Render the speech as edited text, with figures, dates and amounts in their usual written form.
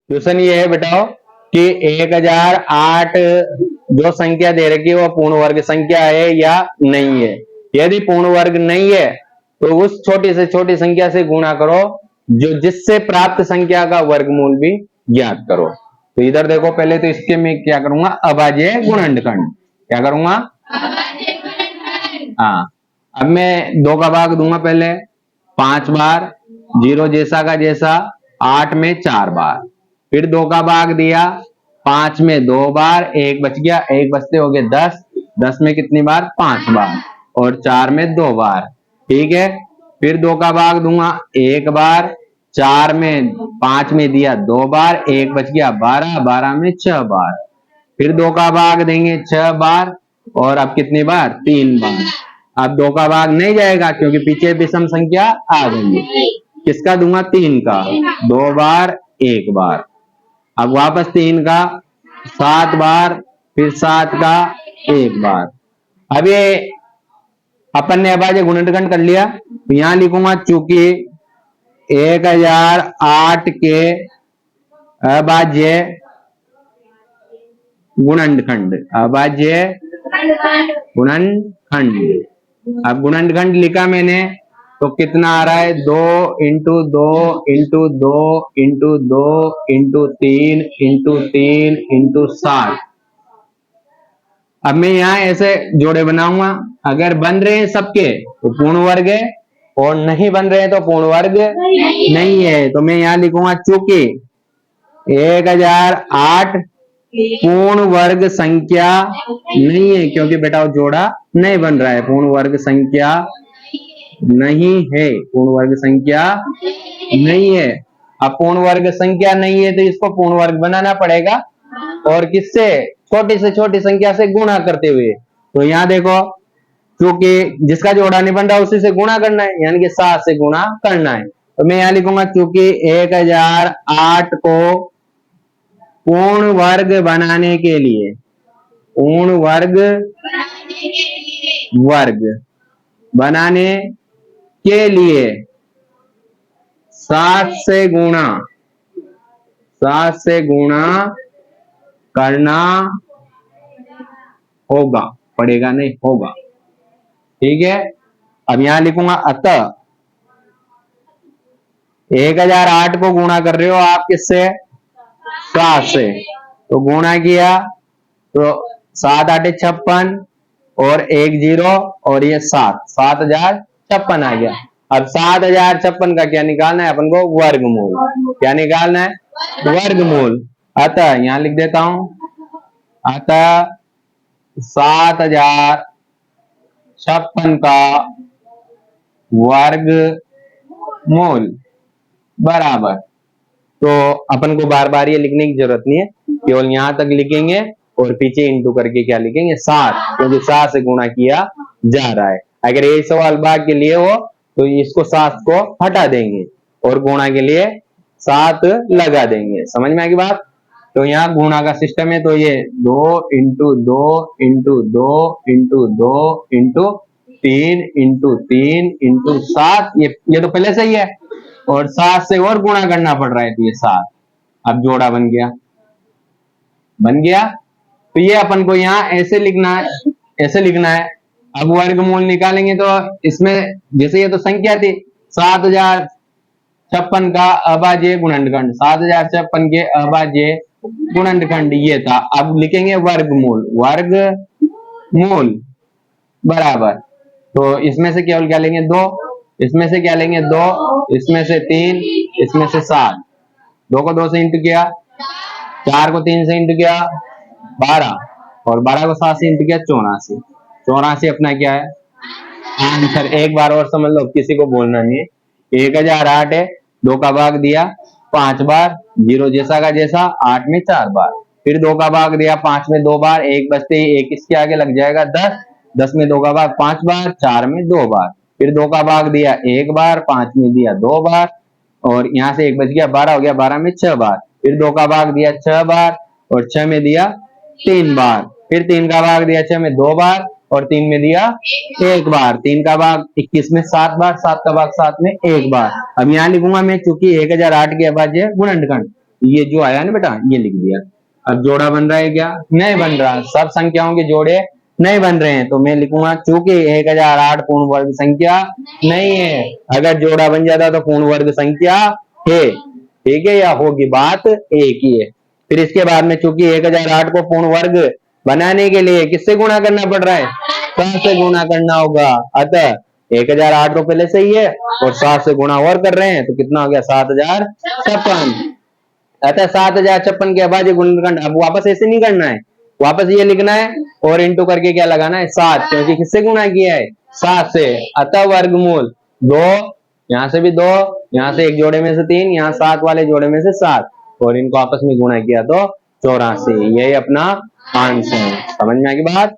Question ये है बेटाओ कि 1008 जो संख्या दे रखी है वो पूर्ण वर्ग संख्या है या नहीं है। यदि पूर्ण वर्ग नहीं है तो उस छोटी से छोटी संख्या से गुणा करो जो जिससे प्राप्त संख्या का वर्गमूल भी ज्ञात करो। तो इधर देखो, पहले तो इसके मैं क्या करूंगा, अभाज्य गुणनखंड। क्या करूंगा? हाँ, अब मैं 2 का भाग दूंगा पहले 5 बार, 0 जैसा का जैसा, 8 में 4 बार, फिर 2 का भाग दिया 5 में 2 बार, 1 बच गया, 1 बचते हो गए 10, 10 में कितनी बार? 5 बार, और 4 में 2 बार। ठीक है, फिर 2 का भाग दूंगा 1 बार, 4 में 5 में दिया 2 बार, 1 बच गया 12, 12 में 6 बार, फिर 2 का भाग देंगे 6 बार, और अब कितनी बार? 3 बार। अब 2 का भाग नहीं जाएगा क्योंकि पीछे विषम संख्या आ गई है। किसका दूंगा? 3 का, 2 बार 1 बार, अब वापस 3 का 7 बार, फिर 7 का 1 बार। अब ये अपन ने अभाज्य गुणनखंड कर लिया, तो यहां लिखूंगा चूंकि 1008 के अभाज्य गुणनखंड, अभाज्य गुणनखंड। अब गुणनखंड लिखा मैंने तो कितना आ रहा है? 2 into 2 into 2 into 2 into 3 into 3 into 7। अब मैं यहाँ ऐसे जोड़े बनाऊंगा, अगर बन रहे हैं सबके तो पूर्ण वर्ग है, और नहीं बन रहे हैं तो पूर्ण वर्ग नहीं है। तो मैं यहाँ लिखूंगा चूंकि 1008 पूर्ण वर्ग संख्या नहीं है, क्योंकि बेटा वो जोड़ा नहीं बन रहा है, पूर्ण वर्ग संख्या नहीं है, पूर्ण वर्ग संख्या नहीं है। अब पूर्ण वर्ग संख्या नहीं है तो इसको पूर्ण वर्ग बनाना पड़ेगा, और किससे? छोटी से छोटी संख्या से गुणा करते हुए। तो यहाँ देखो, क्योंकि जिसका जोड़ा नहीं बन रहा उसी से गुणा करना है, यानी कि 7 से गुणा करना है। तो मैं यहाँ लिखूंगा चूंकि 1008 को पूर्ण वर्ग बनाने के लिए, पूर्ण वर्ग बनाने के लिए 7 से गुणा करना होगा, पड़ेगा नहीं, होगा। ठीक है, अब यहां लिखूंगा अतः 1008 को गुणा कर रहे हो आप किससे? 7 से। तो गुणा किया तो 7 8 56, और 1 0, और ये 7, 7056 आ गया। अब 7056 का क्या निकालना है अपन को? वर्गमूल। क्या निकालना है? वर्गमूल। अतः यहां लिख देता हूं, अतः 7056 का वर्गमूल बराबर, तो अपन को बार बार ये लिखने की जरूरत नहीं है, केवल यहां तक लिखेंगे और पीछे इंटू करके क्या लिखेंगे? 7, क्योंकि 7 से गुणा किया जा रहा है। अगर ये सवाल भाग के लिए हो तो इसको 7 को हटा देंगे और गुणा के लिए 7 लगा देंगे। समझ में आ गई बात? तो यहाँ गुणा का सिस्टम है, तो ये 2 into 2 into 2 into 2 into 3 into 3 into 7, ये तो पहले से ही है, और 7 से और गुणा करना पड़ रहा है, तो ये 7। अब जोड़ा बन गया। तो ये अपन को यहाँ ऐसे लिखना है, ऐसे लिखना है। अब वर्गमूल निकालेंगे तो इसमें, जैसे ये तो संख्या थी, 7056 का अभाज्य गुणनखंड, 7056 के अभाज्य गुणनखंड ये था। अब लिखेंगे वर्गमूल, वर्गमूल बराबर, तो इसमें से केवल क्या लेंगे? 2, इसमें से क्या लेंगे? 2, इसमें से 3, इसमें से 7। 2 को 2 से इंटू किया, 4 को 3 से इंटू किया 12, और 12 को 7 से इंटू किया 84। 84 अपना क्या है? आंसर। एक बार और समझ लो, किसी को बोलना नहीं है। 1008 है, 2 का भाग दिया 5 बार, 0 जैसा का जैसा, 8 में 4 बार, फिर 2 का भाग दिया 5 में 2 बार, 1 बचते ही 1 इसके आगे लग जाएगा 10, 10 में 2 का भाग 5 बार, 4 में 2 बार, फिर 2 का भाग दिया 1 बार, 5 में दिया 2 बार, और यहां से 1 बच गया, 12 हो गया, 12 में 6 बार, फिर 2 का भाग दिया 6 बार, और 6 में दिया 3 बार, फिर 3 का भाग दिया 6 में 2 बार, और 3 में दिया 1 बार, 3 का भाग 21 में 7 बार, 7 का भाग 7 में 1 बार। अब यहां लिखूंगा मैं चूंकि 1008 के अभाज्य गुणनखंड, ये जो आया ना बेटा ये लिख दिया। अब जोड़ा बन रहा है क्या? नहीं बन रहा। सब संख्याओं के जोड़े नहीं बन रहे हैं, तो मैं लिखूंगा चूंकि 1008 पूर्ण वर्ग संख्या नहीं है। अगर जोड़ा बन जाता तो पूर्ण वर्ग संख्या है, ठीक है, या होगी, बात एक ही है। फिर इसके बाद में चूंकि 1008 को पूर्ण वर्ग बनाने के लिए किससे गुणा करना पड़ रहा है? 7 से गुणा करना होगा। अतः 1008 तो पहले से ही है और 7 से गुणा और कर रहे हैं तो कितना हो गया? 7056। अतः 7056 के अभाज्य गुणनखंड। अब वापस ऐसे नहीं करना है, वापस ये लिखना है और इंटू करके क्या लगाना है? 7, क्योंकि किससे गुणा किया है? 7 से। अतः वर्गमूल 2, यहाँ से भी 2, यहाँ से एक जोड़े में से 3, यहाँ 7 वाले जोड़े में से 7, और इनको आपस में गुणा किया तो 84। यही अपना आंसर है। समझ में आ गई बात?